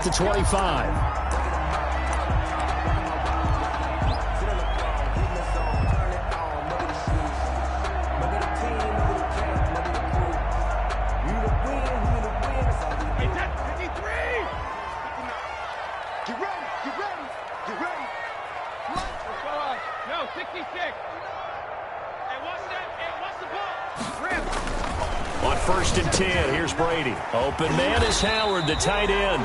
to 25. On 1st and 10, here's Brady. Open man is Howard, the tight end.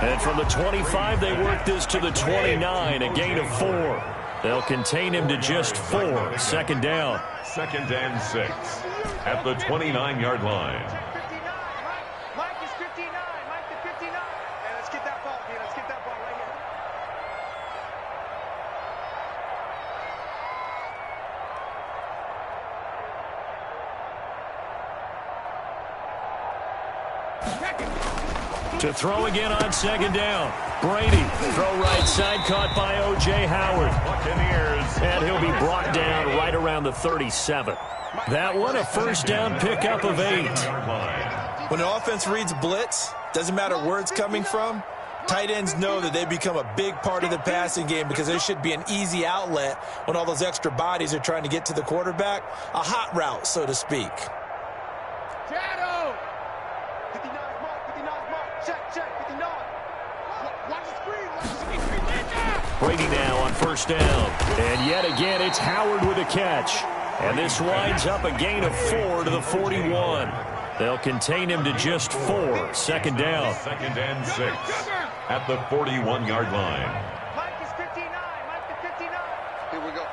And from the 25, they work this to the 29, a gain of 4. They'll contain him to just 4. 2nd down. 2nd and 6 at the 29-yard line. Mike is 59. Mike the 59. Hey, let's get that ball here. Let's get that ball right here. To throw again on 2nd down. Brady, throw right side, caught by O.J. Howard. And he'll be brought down right around the 37. That one, a 1st down pickup of 8. When the offense reads blitz, doesn't matter where it's coming from, tight ends know that they become a big part of the passing game because there should be an easy outlet when all those extra bodies are trying to get to the quarterback. A hot route, so to speak. Shadow! 59 mark, 59 mark. Check, 59. Watch the screen, Brady now on 1st down. And yet again, it's Howard with a catch. And this winds up a gain of 4 to the 41. They'll contain him to just 4. 2nd down. 2nd and 6 at the 41-yard line. Mike is 59. Mike the 59. Here we go.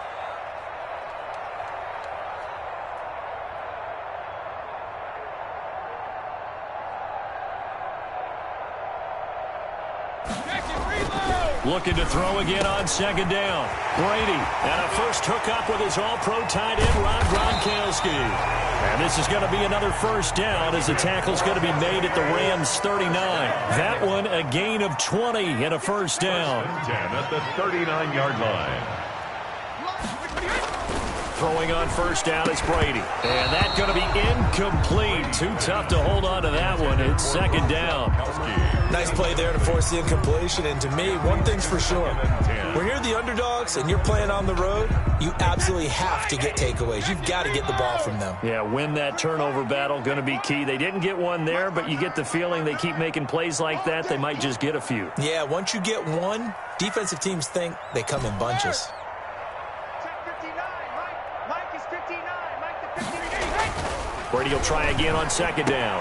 Looking to throw again on 2nd down. Brady, and a first hookup with his all-pro tight end, Rob Gronkowski. And this is going to be another 1st down as the tackle's going to be made at the Rams' 39. That one, a gain of 20 and a 1st down. 10 at the 39-yard line. Throwing on 1st down is Brady. And that's going to be incomplete. Too tough to hold on to that one. It's 2nd down. Nice play there to force the incompletion. And to me, one thing's for sure. When you're the underdogs and you're playing on the road, you absolutely have to get takeaways. You've got to get the ball from them. Yeah, win that turnover battle, going to be key. They didn't get one there, but you get the feeling they keep making plays like that, they might just get a few. Yeah, once you get one, defensive teams think they come in bunches. Brady will try again on 2nd down.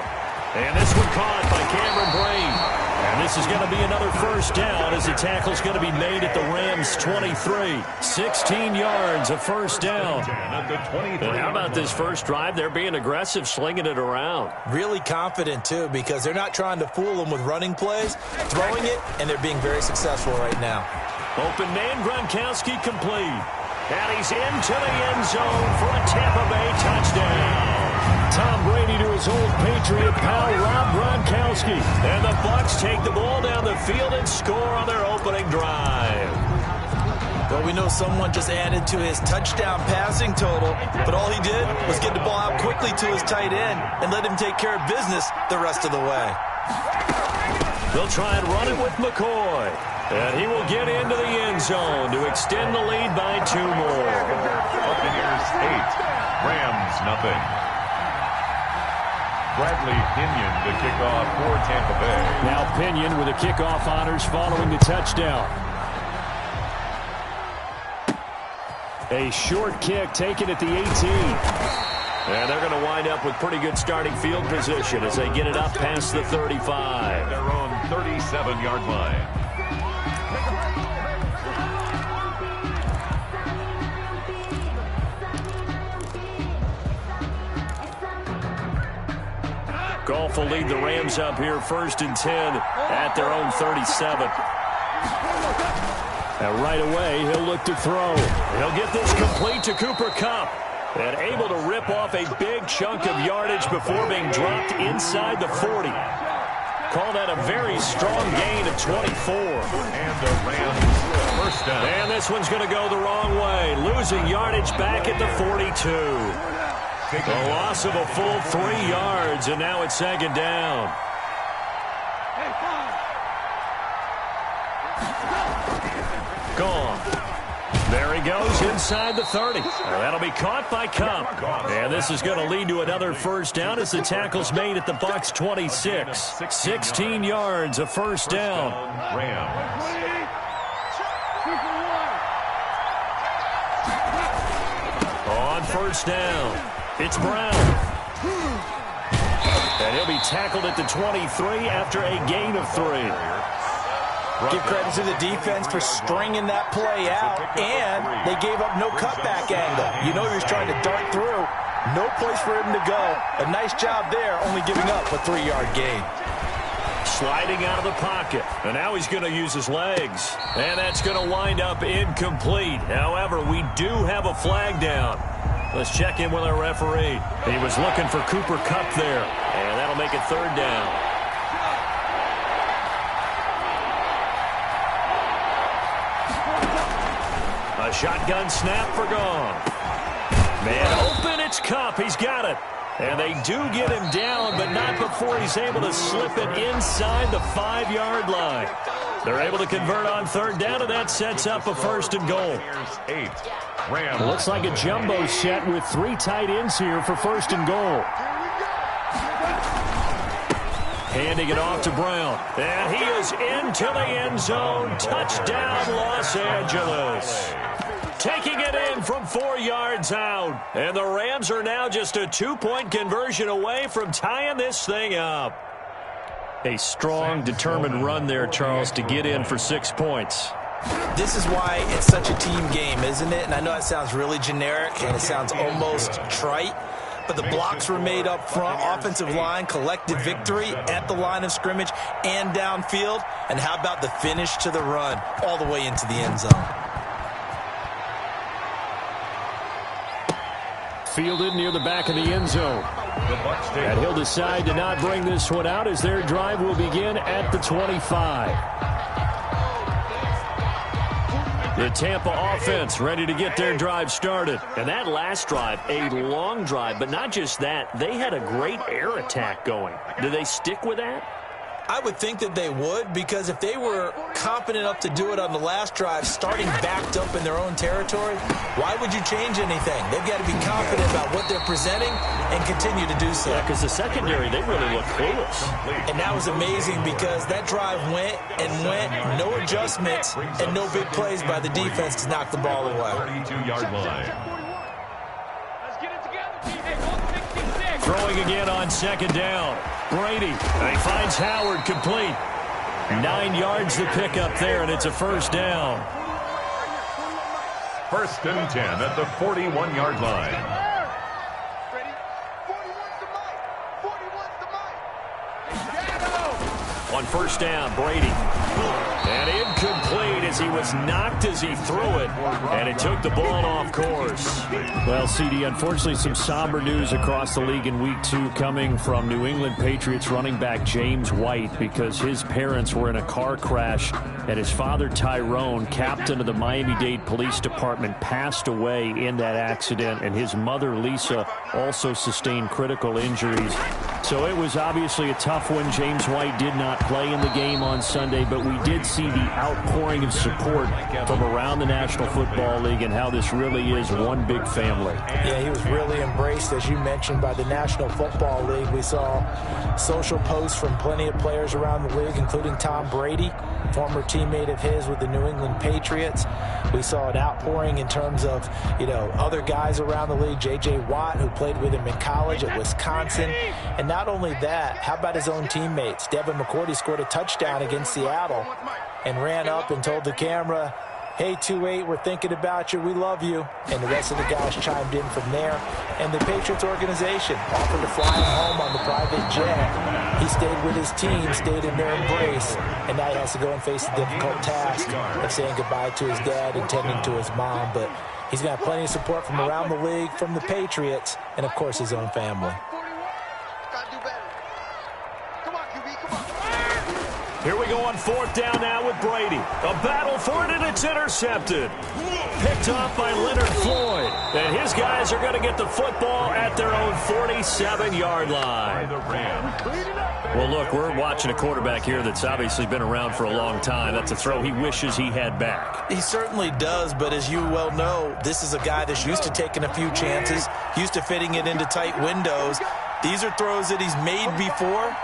And this one caught by Cameron Brate. And this is going to be another 1st down as the tackle's going to be made at the Rams' 23. 16 yards, a 1st down. And how about this first drive? They're being aggressive, slinging it around. Really confident, too, because they're not trying to fool them with running plays, throwing it, and they're being very successful right now. Open man, Gronkowski complete. And he's into the end zone for a Tampa Bay touchdown. Tom Brady to his old Patriot pal, Rob Gronkowski. And the Bucs take the ball down the field and score on their opening drive. Well, we know someone just added to his touchdown passing total, but all he did was get the ball out quickly to his tight end and let him take care of business the rest of the way. They'll try and run it with McCoy. And he will get into the end zone to extend the lead by 2 more. Buccaneers 8, Rams nothing. Bradley Pinion to kick off for Tampa Bay. Now Pinion with the kickoff honors following the touchdown. A short kick taken at the 18. And they're going to wind up with pretty good starting field position as they get it up past the 35. Their own 37-yard line. Goff will lead the Rams up here 1st and 10 at their own 37. And right away, he'll look to throw. He'll get this complete to Cooper Kupp. And able to rip off a big chunk of yardage before being dropped inside the 40. Call that a very strong gain of 24. And the Rams 1st down. And this one's going to go the wrong way. Losing yardage back at the 42. A loss of a full 3 yards, and now it's 2nd down. Gone. There he goes inside the 30. That'll be caught by Cup. And this is going to lead to another first down as the tackle's made at the Bucs 26. 16 yards, a first down. Rams. On first down, it's Brown. And he'll be tackled at the 23 after a gain of 3. Give credit to the defense for stringing that play out, and they gave up no cutback angle. You know he was trying to dart through. No place for him to go. A nice job there, only giving up a 3-yard gain. Sliding out of the pocket, and now he's going to use his legs. And that's going to wind up incomplete. However, we do have a flag down. Let's check in with our referee. He was looking for Cooper Kupp there, and that'll make it third down. A shotgun snap for gone. Man open, it's Kupp. He's got it. And they do get him down, but not before he's able to slip it inside the 5-yard line. They're able to convert on third down, and that sets up a first and goal. Rams. Looks like a jumbo set with 3 tight ends here for first and goal. Handing it off to Brown. And he is into the end zone. Touchdown, Los Angeles. Taking it in from 4 yards out. And the Rams are now just a 2-point conversion away from tying this thing up. A strong, determined run there, Charles, to get in for 6 points. This is why it's such a team game, isn't it? And I know it sounds really generic, and it sounds almost trite. But the blocks were made up front, offensive line, collective victory at the line of scrimmage and downfield. And how about the finish to the run all the way into the end zone? Fielded near the back of the end zone. And he'll decide to not bring this one out as their drive will begin at the 25. The Tampa offense ready to get their drive started. And that last drive, a long drive, but not just that. They had a great air attack going. Do they stick with that? I would think that they would, because if they were confident enough to do it on the last drive, starting backed up in their own territory, why would you change anything? They've got to be confident about what they're presenting and continue to do so. Yeah, because the secondary, they really look clueless. And that was amazing because that drive went and went, no adjustments and no big plays by the defense to knock the ball away. 32-yard line. Throwing again on second down. Brady, he finds Howard complete. 9 yards to pick up there, and it's a first down. First and 10 at the 41-yard line. Ready? 41's the mic. On first down, Brady. And incomplete as he was knocked as he threw it. And it took the ball off course. Well, CD, unfortunately some somber news across the league in Week 2 coming from New England Patriots running back James White, because his parents were in a car crash and his father Tyrone, captain of the Miami-Dade Police Department, passed away in that accident, and his mother Lisa also sustained critical injuries. So it was obviously a tough one. James White did not play in the game on Sunday, but we did see the outpouring of support from around the National Football League and how this really is one big family. Yeah, he was really embraced, as you mentioned, by the National Football League. We saw social posts from plenty of players around the league, including Tom Brady, former teammate of his with the New England Patriots. We saw an outpouring in terms of, other guys around the league. J.J. Watt, who played with him in college at Wisconsin. And not only that, how about his own teammates? Devin McCourty scored a touchdown against Seattle and ran up and told the camera, "Hey, 2-8, we're thinking about you. We love you." And the rest of the guys chimed in from there. And the Patriots organization offered to fly him home on the private jet. He stayed with his team, stayed in their embrace, and now he has to go and face the difficult task of saying goodbye to his dad and tending to his mom. But he's got plenty of support from around the league, from the Patriots, and, of course, his own family. Here we go on fourth down now with Brady. A battle for it, and it's intercepted. Picked off by Leonard Floyd. And his guys are going to get the football at their own 47-yard line. Well, look, we're watching a quarterback here that's obviously been around for a long time. That's a throw he wishes he had back. He certainly does, but as you well know, this is a guy that's used to taking a few chances, used to fitting it into tight windows. These are throws that he's made before.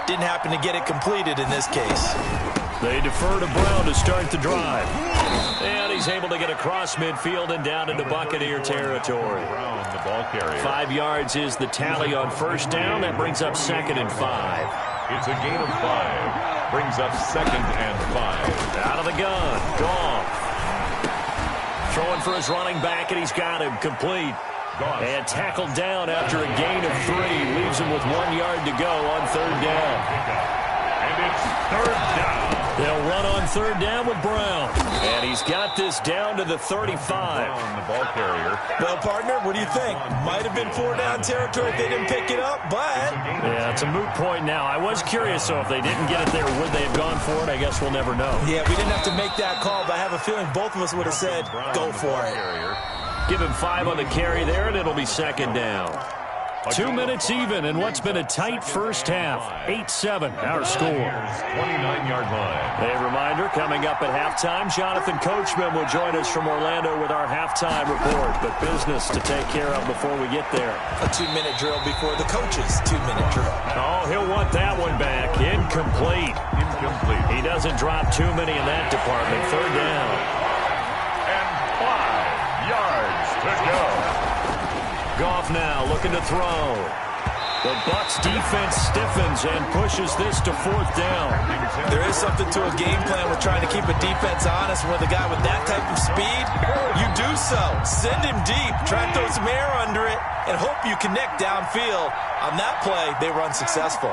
Didn't happen to get it completed in this case. They defer to Brown to start the drive. And he's able to get across midfield and down into Buccaneer territory. Brown, the ball carrier. 5 yards is the tally on first down. That brings up 2nd and 5. It's a gain of 5. Brings up 2nd and 5. Out of the gun. Goff. Throwing for his running back, and he's got him complete. And tackled down after a gain of 3. Leaves him with 1 yard to go on 3rd down. And it's 3rd down. They'll run on 3rd down with Brown. And he's got this down to the 35. Brown, the ball carrier. Well, partner, what do you think? Might have been 4-down territory if they didn't pick it up, but... Yeah, it's a moot point now. I was curious, so if they didn't get it there, would they have gone for it? I guess we'll never know. Yeah, we didn't have to make that call, but I have a feeling both of us would have said, go for it. Give him 5 on the carry there, and it'll be 2nd down. 2 minutes even in what's been a tight first half. 8-7, our score. 29-yard line. A reminder, coming up at halftime, Jonathan Coachman will join us from Orlando with our halftime report. But business to take care of before we get there. A 2-minute drill before the coach's 2-minute drill. Oh, he'll want that one back. Incomplete. He doesn't drop too many in that department. 3rd down. And 5 yards to go. Goff now looking to throw. The Bucs defense stiffens and pushes this to 4th down. There is something to a game plan with trying to keep a defense honest. With a guy with that type of speed, you do so. Send him deep, try and throw some air under it, and hope you connect downfield. On that play, they were unsuccessful.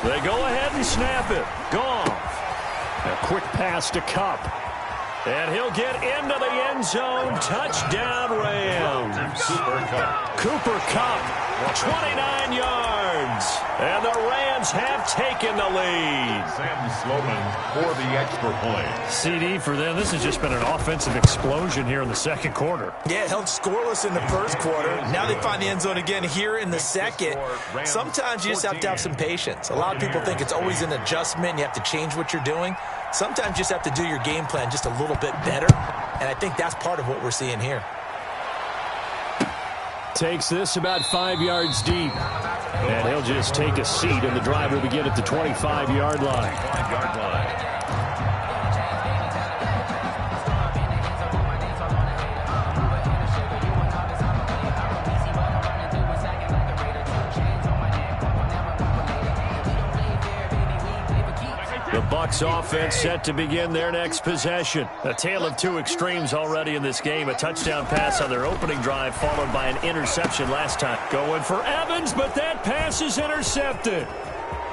They go ahead and snap it. Goff. A quick pass to Kupp. And he'll get into the end zone. Touchdown, Rams. Cooper Kupp, 29 yards. And the Rams have taken the lead. Sam Sloman for the extra point. CD for them. This has just been an offensive explosion here in the 2nd quarter. Yeah, it held scoreless in the 1st quarter. Now they find the end zone again here in the 2nd. Sometimes you just have to have some patience. A lot of people think it's always an adjustment. You have to change what you're doing. Sometimes you just have to do your game plan just a little bit better, and I think that's part of what we're seeing here. Takes this about 5 yards deep, and he'll just take a seat, and the drive will begin at the 25-yard line. 5-yard line. The Bucs offense set to begin their next possession. A tale of 2 extremes already in this game. A touchdown pass on their opening drive, followed by an interception last time. Going for Evans, but that pass is intercepted.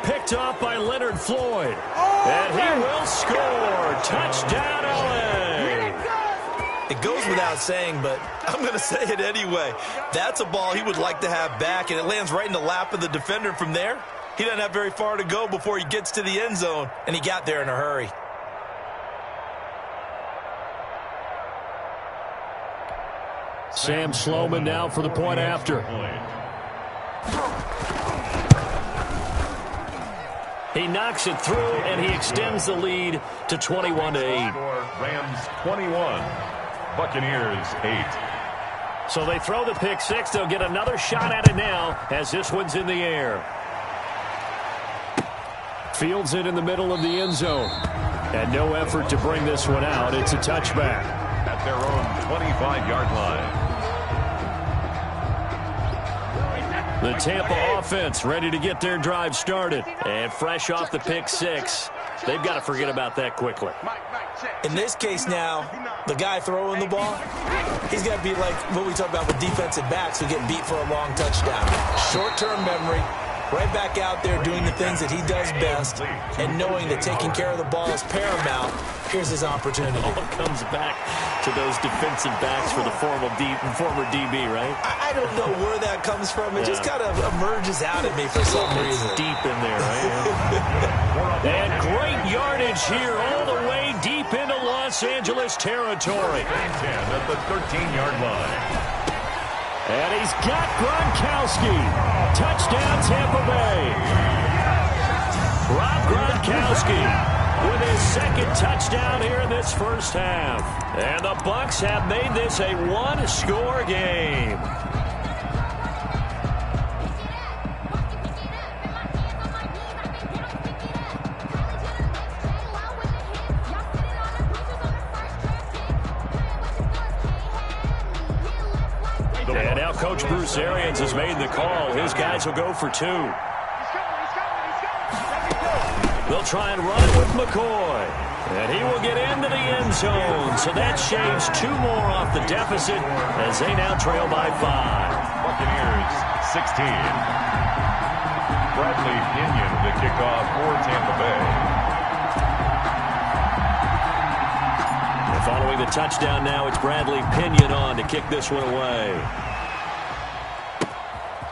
Picked off by Leonard Floyd. And he will score. Touchdown, LA. It goes without saying, but I'm going to say it anyway. That's a ball he would like to have back, and it lands right in the lap of the defender from there. He doesn't have very far to go before he gets to the end zone, and he got there in a hurry. Sam Sloman now for the point after. He knocks it through, and he extends the lead to 21-8. Rams 21, Buccaneers 8. So they throw the pick 6. They'll get another shot at it now as this one's in the air. Fields it in the middle of the end zone. And no effort to bring this one out. It's a touchback. At their own 25-yard line. The Tampa offense ready to get their drive started. And fresh off the pick 6. They've got to forget about that quickly. In this case now, the guy throwing the ball, he's got to be like what we talk about with defensive backs who get beat for a long touchdown. Short-term memory. Right back out there doing the things that he does best and knowing that taking care of the ball is paramount. Here's his opportunity. All comes back to those defensive backs for the former DB, right? I don't know where that comes from. It just kind of emerges out at me for some reason. Deep in there, right? And great yard. scrimmage here all the way deep into Los Angeles territory. 10 at the 13-yard line. And he's got Gronkowski. Touchdown, Tampa Bay. Rob Gronkowski with his second touchdown here in this first half. And the Bucs have made this a one-score game. And now Coach Bruce Arians has made the call. His guys will go for two. They'll try and run it with McCoy. And he will get into the end zone. So that shaves two more off the deficit as they now trail by 5. Buccaneers, 16. Bradley Pinion, the kickoff for Tampa Bay. And following the touchdown now, it's Bradley Pinion on to kick this one away.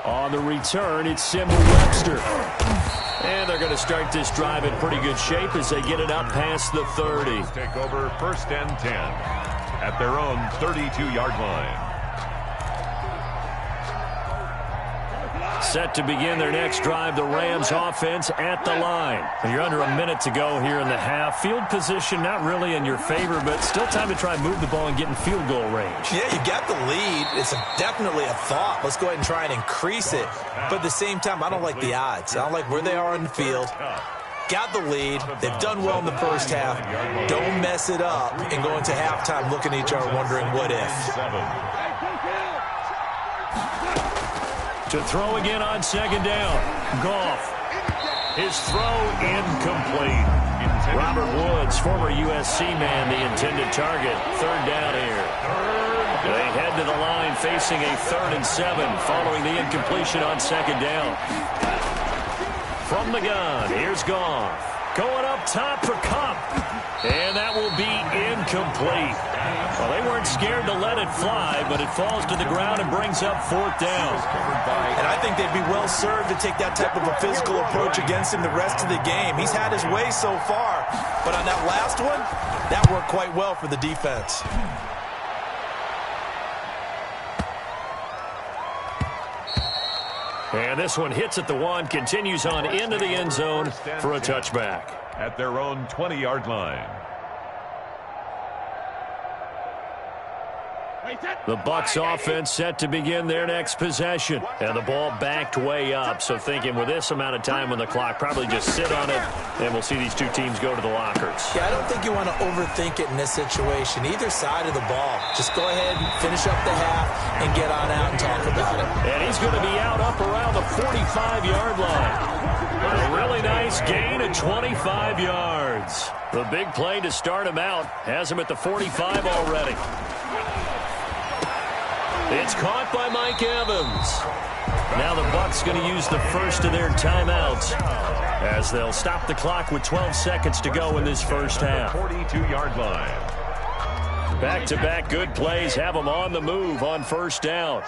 On the return, it's Symbol Webster. And they're going to start this drive in pretty good shape as they get it up past the 30. Take over 1st and 10 at their own 32-yard line. Set to begin their next drive, the Rams offense at the line. And you're under a minute to go here in the half. Field position not really in your favor, but still time to try and move the ball and get in field goal range. Yeah, you got the lead. It's definitely a thought. Let's go ahead and try and increase it. But at the same time, I don't like the odds. I don't like where they are on the field. Got the lead. They've done well in the first half. Don't mess it up and go into halftime looking at each other wondering what if. To throw again on second down. Goff. His throw incomplete. Robert Woods, former USC man, the intended target. 3rd down here. They head to the line facing a 3rd and 7 following the incompletion on second down. From the gun, here's Goff. Going up top for Kupp. And that will be incomplete. Well, they weren't scared to let it fly, but it falls to the ground and brings up 4th down. And I think they'd be well served to take that type of a physical approach against him the rest of the game. He's had his way so far, but on that last one, that worked quite well for the defense. And this one hits at the 1, continues on into the end zone for a touchback. At their own 20-yard line. The Bucs offense set to begin their next possession. And the ball backed way up. So thinking with this amount of time on the clock, probably just sit on it, and we'll see these two teams go to the lockers. Yeah, I don't think you want to overthink it in this situation. Either side of the ball. Just go ahead and finish up the half and get on out and talk about it. And he's going to be out up around the 45-yard line. A really nice gain of 25 yards. The big play to start him out has him at the 45 already. It's caught by Mike Evans. Now the Bucs going to use the first of their timeouts as they'll stop the clock with 12 seconds to go in this first half. 42-yard line. Back-to-back good plays have them on the move on 1st down.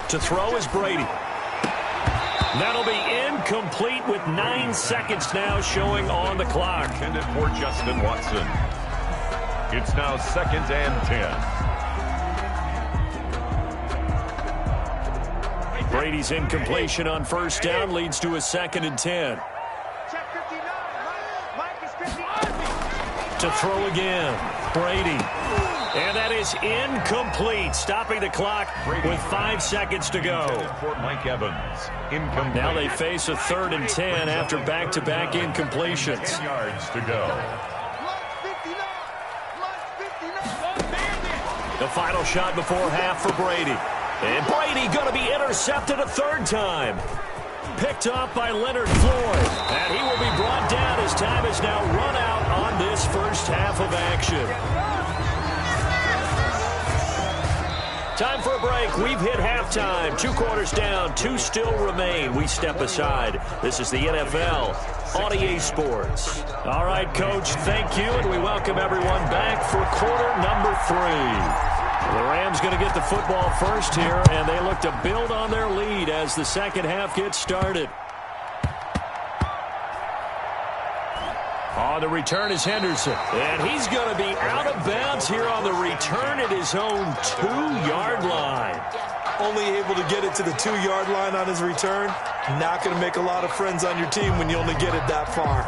To throw is Brady. That'll be incomplete with 9 seconds now showing on the clock. Intended for Justin Watson. It's now 2nd and 10. Brady's incompletion on 1st down leads to a 2nd and 10. To throw again, Brady. And that is incomplete, stopping the clock with 5 seconds to go. For Mike Evans. Incomplete. Now they face a 3rd and 10 after back-to-back incompletions. 10 yards to go. The final shot before half for Brady. And Brady going to be intercepted a 3rd time. Picked off by Leonard Floyd. And he will be brought down as time is now run out on this first half of action. Time for a break. We've hit halftime. 2 quarters down. 2 still remain. We step aside. This is the NFL on EA Sports. All right, Coach, thank you, and we welcome everyone back for quarter number 3. The Rams going to get the football first here, and they look to build on their lead as the second half gets started. On the return is Henderson. And he's going to be out of bounds here on the return at his own 2-yard line. Only able to get it to the 2-yard line on his return. Not going to make a lot of friends on your team when you only get it that far.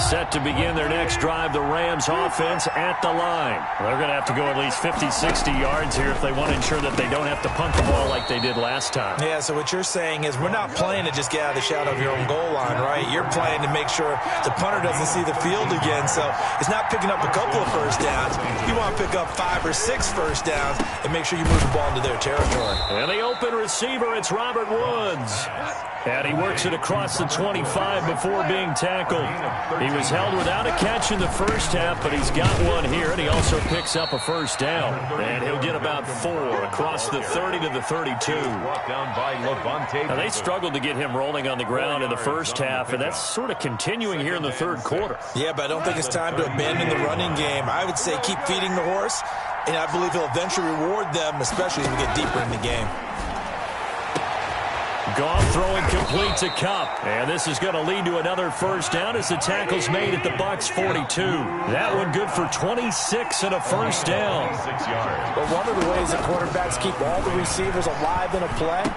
Set to begin their next drive, the Rams offense at the line. They're going to have to go at least 50, 60 yards here if they want to ensure that they don't have to punt the ball like they did last time. Yeah, so what you're saying is we're not playing to just get out of the shadow of your own goal line, right? You're playing to make sure the punter doesn't see the field again. So it's not picking up a couple of first downs. You want to pick up 5 or 6 first downs and make sure you move the ball into their territory. And the open receiver, it's Robert Woods. And he works it across the 25 before being tackled. He was held without a catch in the first half, but he's got one here, and he also picks up a first down. And he'll get about 4 across the 30 to the 32. Now, they struggled to get him rolling on the ground in the first half, and that's sort of continuing here in the third quarter. Yeah, but I don't think it's time to abandon the running game. I would say keep feeding the horse, and I believe he'll eventually reward them, especially as we get deeper in the game. Goff throwing complete to Kupp. And this is going to lead to another first down as the tackle's made at the Bucs 42. That one good for 26 and a first down. But one of the ways that quarterbacks keep all the receivers alive in a play,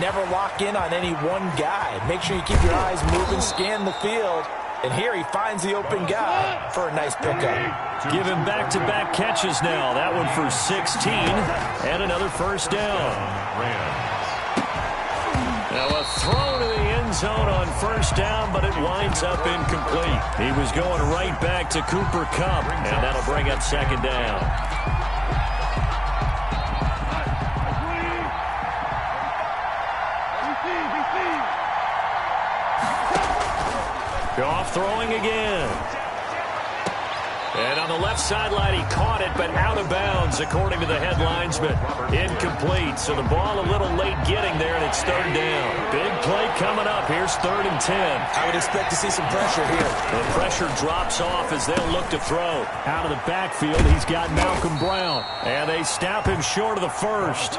never lock in on any one guy. Make sure you keep your eyes moving, scan the field. And here he finds the open guy for a nice pickup. Give him back-to-back catches now. That one for 16 and another first down. Now a throw to the end zone on first down, but it winds up incomplete. He was going right back to Cooper Kupp, and that'll bring up second down. Goff throwing again. And on the left sideline, he caught it, but out of bounds, according to the headlinesman. Incomplete, so the ball a little late getting there, and it's third down. Big play coming up. Here's 3rd and 10. I would expect to see some pressure here. The pressure drops off as they'll look to throw. Out of the backfield, he's got Malcolm Brown. And they snap him short of the first,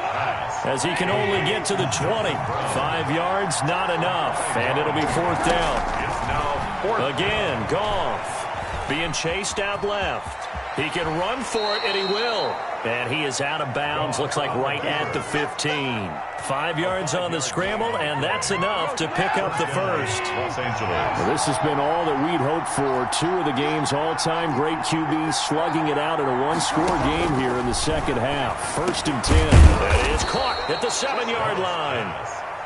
as he can only get to the 20. 5 yards, not enough. And it'll be 4th down. It's now 4th. Again, Goff being chased out left. He can run for it, and he will. And he is out of bounds, looks like right at the 15. 5 yards on the scramble, and that's enough to pick up the first. Los Angeles. Well, this has been all that we'd hoped for. 2 of the game's all-time great QBs slugging it out in a one-score game here in the second half. 1st and 10. That is caught at the 7-yard line.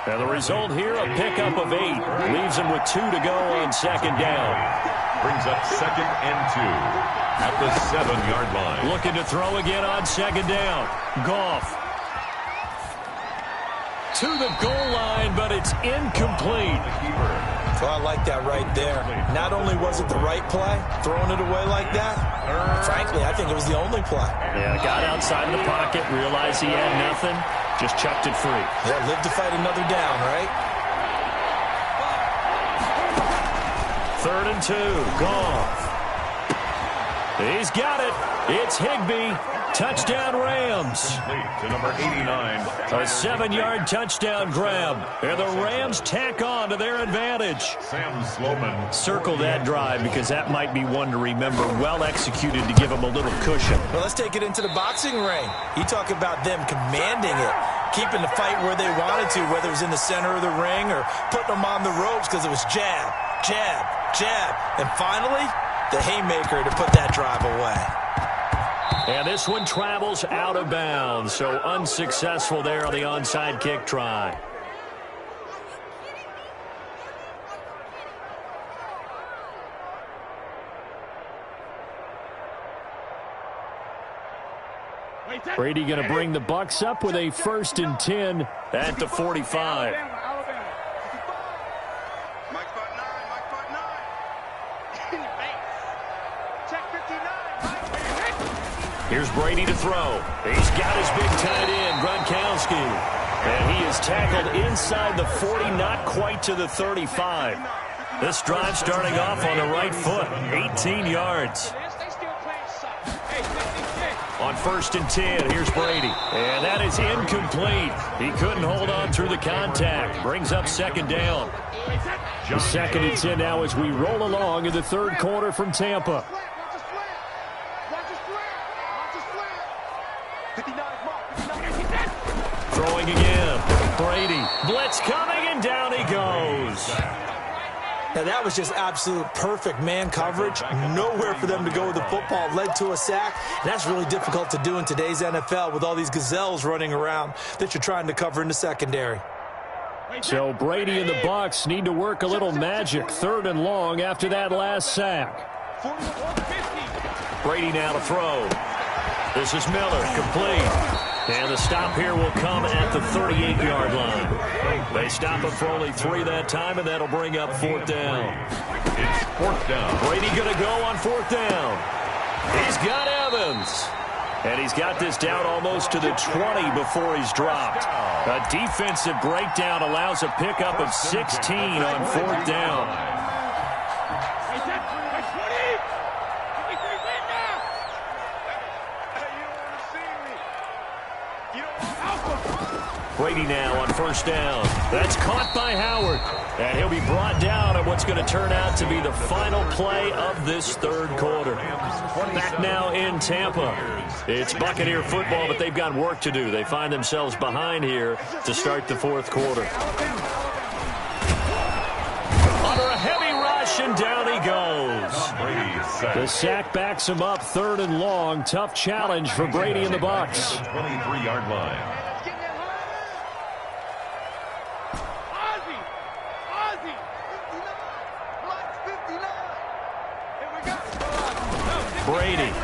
And the result here, a pickup of 8. Leaves him with 2 to go on second down. Brings up 2nd and 2 at the 7-yard line. Looking to throw again on second down. Goff to the goal line, but it's incomplete. So I like that right there. Not only was it the right play, throwing it away like that, frankly, I think it was the only play. Yeah, got outside of the pocket, realized he had nothing, just chucked it free. Yeah, live to fight another down, right? 3rd and 2. Goff. He's got it. It's Higbee. Touchdown Rams. To number 89. A 7-yard touchdown grab. And the Rams tack on to their advantage. Sam Sloman. Circle that drive because that might be one to remember. Well executed to give them a little cushion. Well, let's take it into the boxing ring. You talk about them commanding it, keeping the fight where they wanted to, whether it was in the center of the ring or putting them on the ropes because it was jab, jab, jab. And finally, the haymaker to put that drive away. And this one travels out of bounds, so unsuccessful there on the onside kick try. Brady going to bring the Bucs up with a 1st and 10 at the 45. Here's Brady to throw. He's got his big tight end, Gronkowski. And he is tackled inside the 40, not quite to the 35. This drive starting off on the right foot, 18 yards. On 1st and 10, here's Brady. And that is incomplete. He couldn't hold on through the contact. Brings up 2nd down. The 2nd and 10 now as we roll along in the 3rd quarter from Tampa. Throwing again. Brady. Blitz coming, and down he goes. Now, that was just absolute perfect man coverage. Nowhere for them to go with the football. Led to a sack. And that's really difficult to do in today's NFL with all these gazelles running around that you're trying to cover in the secondary. So Brady and the Bucs need to work a little magic. 3rd and long after that last sack. Brady now to throw. This is Miller, complete. And the stop here will come at the 38-yard line. They stop him for only 3 that time, and that'll bring up 4th down. It's 4th down. Brady going to go on 4th down. He's got Evans. And he's got this down almost to the 20 before he's dropped. A defensive breakdown allows a pickup of 16 on 4th down. Brady now on 1st down. That's caught by Howard. And he'll be brought down at what's going to turn out to be the final play of this 3rd quarter. Back now in Tampa. It's Buccaneer football, but they've got work to do. They find themselves behind here to start the 4th quarter. Under a heavy rush, and down he goes. The sack backs him up, 3rd and long. Tough challenge for Brady and the Bucs. 23-yard line. Brady.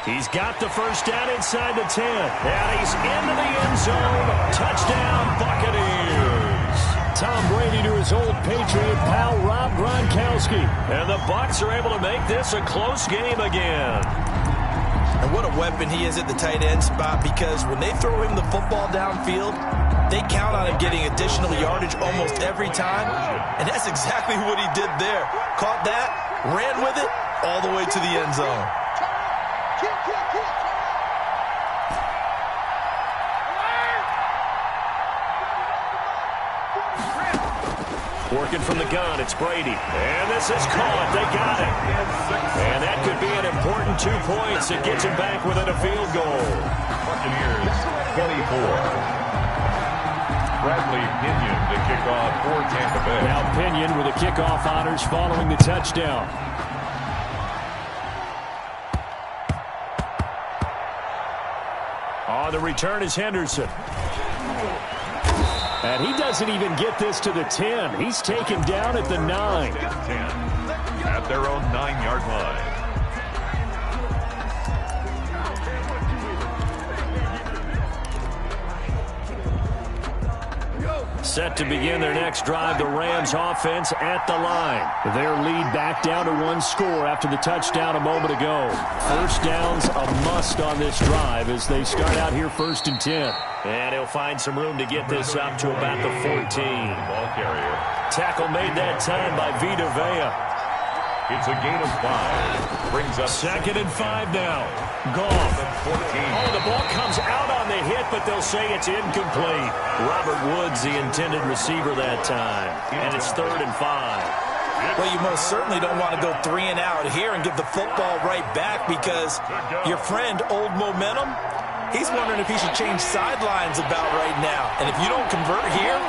He's got the 1st down inside the 10. And he's into the end zone. Touchdown, Buccaneers. Tom Brady to his old Patriot pal, Rob Gronkowski. And the Bucs are able to make this a close game again. And what a weapon he is at the tight end spot, because when they throw him the football downfield, they count on him getting additional yardage almost every time. And that's exactly what he did there. Caught that, ran with it, all the way to the end zone. Working from the gun, it's Brady. And this is caught. They got it. And that could be an important 2 points. It gets him back within a field goal. Buccaneers 24. Bradley Pinion to kick off for Tampa Bay. Now Pinion with the kickoff honors following the touchdown. On the return is Henderson. And he doesn't even get this to the 10. He's taken down at the 9. 10 at their own 9-yard line. Set to begin their next drive, the Rams offense at the line. Their lead back down to 1 score after the touchdown a moment ago. 1st down's a must on this drive as they start out here 1st and 10. And he'll find some room to get this up to about the 14. Ball carrier. Tackle made that time by Vita Vea. It's a gain of 5. Brings up 2nd and 5 now. Goff. 14. Oh, the ball comes out on the hit, but they'll say it's incomplete. Robert Woods, the intended receiver that time. And it's 3rd and 5. Well, you most certainly don't want to go 3 and out here and give the football right back, because your friend, Old Momentum, he's wondering if he should change sidelines about right now. And if you don't convert here,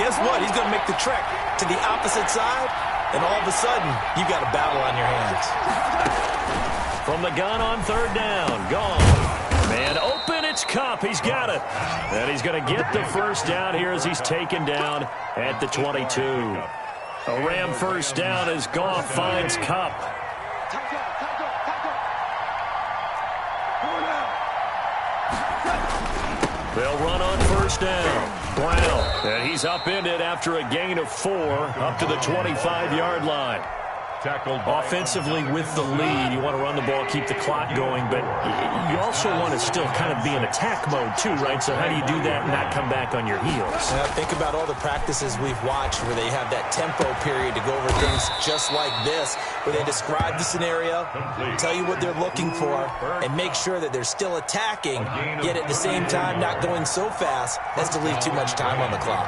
guess what? He's going to make the trek to the opposite side, and all of a sudden, you've got a battle on your hands. From the gun on 3rd down. Gone. Man open, it's Kupp. He's got it. And he's going to get the 1st down here as he's taken down at the 22. A Ram 1st down as Goff finds Kupp. They'll run on 1st down. Brown. And he's upended after a gain of 4 up to the 25-yard line. Tackled by Offensively with the lead, you want to run the ball, keep the clock going, but you also want to still kind of be in attack mode too, right? So how do you do that and not come back on your heels? Think about all the practices we've watched where they have that tempo period to go over things just like this, where they describe the scenario, tell you what they're looking for, and make sure that they're still attacking, yet at the same time not going so fast as to leave too much time on the clock.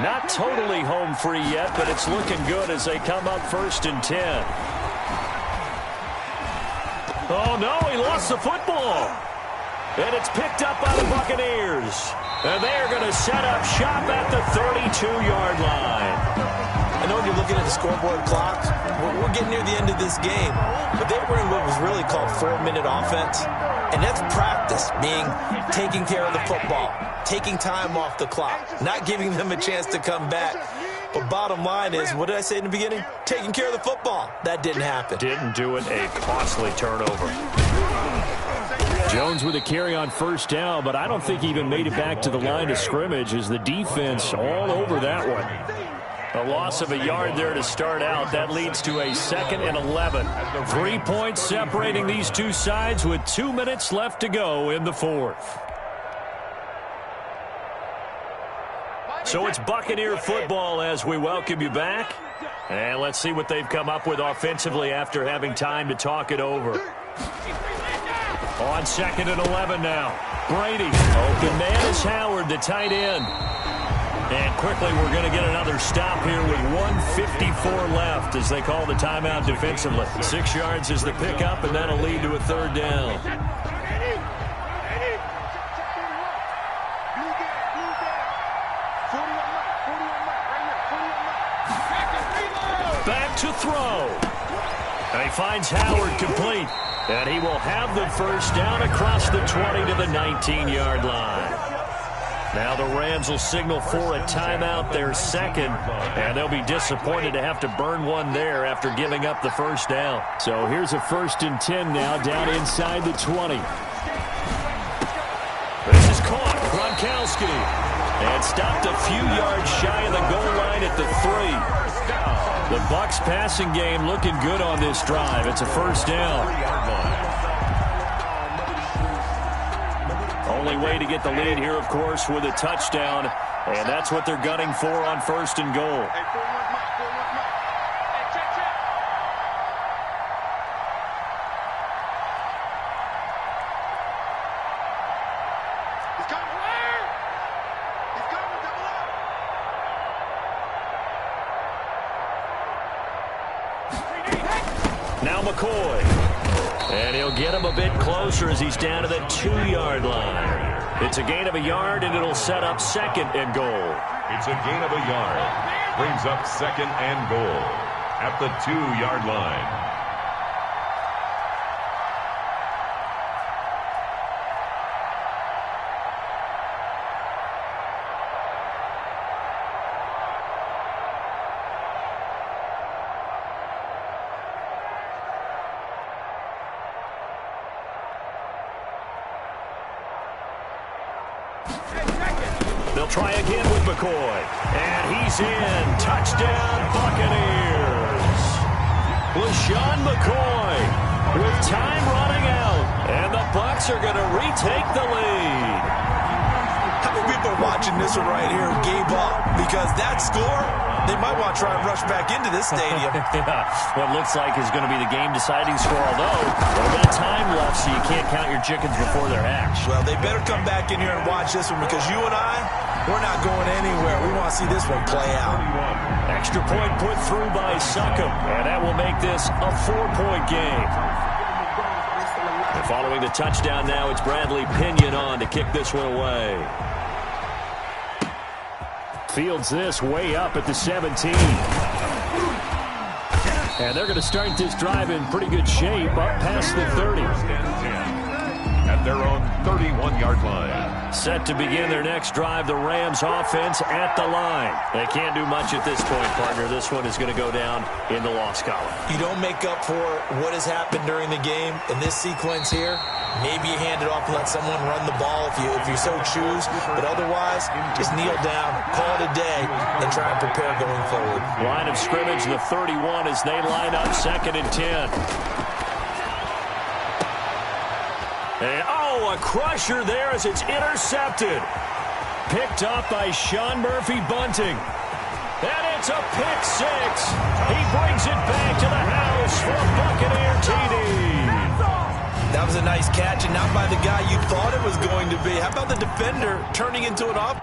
Not totally home free yet, but it's looking good as they come up 1st and 10. Oh, no, he lost the football. And it's picked up by the Buccaneers. And they're going to set up shop at the 32-yard line. I know when you're looking at the scoreboard clock, we're getting near the end of this game, but they were in what was really called 4-minute offense, and that's practice, being taking care of the football, taking time off the clock, not giving them a chance to come back. But bottom line is, what did I say in the beginning? Taking care of the football. That didn't happen. Didn't do it, a costly turnover. Jones with a carry on 1st down, but I don't think he even made it back to the line of scrimmage as the defense all over that one. A loss of a yard there to start out. That leads to a 2nd and 11. 3 points separating these two sides with 2 minutes left to go in the 4th. So it's Buccaneer football as we welcome you back. And let's see what they've come up with offensively after having time to talk it over. On 2nd and 11 now. Brady. Open man is Howard, the tight end. And quickly we're going to get another stop here with 1:54 left as they call the timeout defensively. 6 yards is the pickup, and that'll lead to a 3rd down. Back to throw. And he finds Howard complete. And he will have the 1st down across the 20 to the 19-yard line. Now the Rams will signal for a timeout, their 2nd, and they'll be disappointed to have to burn one there after giving up the 1st down. So here's a 1st and 10 now, down inside the 20. This is caught, Gronkowski, and stopped a few yards shy of the goal line at the 3. The Bucs passing game looking good on this drive. It's a 1st down. Only way to get the lead here, of course, with a touchdown, and that's what they're gunning for on 1st and goal. Now McCoy. And he'll get him a bit closer as he's down to the 2-yard line. It's a gain of a yard, and it'll set up 2nd and goal. It's a gain of a yard. Brings up 2nd and goal at the 2-yard line. They'll try again with McCoy. And he's in. Touchdown, Buccaneers. LaShawn McCoy with time running out. And the Bucs are going to retake the lead. How many people watching this one right here gave up? Because that score, they might want to try and rush back into this stadium. Yeah, what looks like is going to be the game-deciding score, although a little bit of time left, so you can't count your chickens before they're hatched. Well, they better come back in here and watch this one because you and I, we're not going anywhere. We want to see this one play out. Extra point put through by Succop, and that will make this a 4-point game. And following the touchdown now, it's Bradley Pinion on to kick this one away. Fields this way up at the 17. And they're going to start this drive in pretty good shape up past the 30. At their own 31-yard line. Set to begin their next drive, the Rams offense at the line. They can't do much at this point, partner. This one is going to go down in the loss column. You don't make up for what has happened during the game. In this sequence here, maybe you hand it off and let someone run the ball if you so choose. But otherwise, just kneel down, call it a day, and try and prepare going forward. Line of scrimmage, the 31 as they line up 2nd and 10. And, a crusher there as it's intercepted. Picked up by Sean Murphy-Bunting. And it's a pick six. He brings it back to the house for a Buccaneer TD. That was a nice catch, and not by the guy you thought it was going to be. How about the defender turning into an off?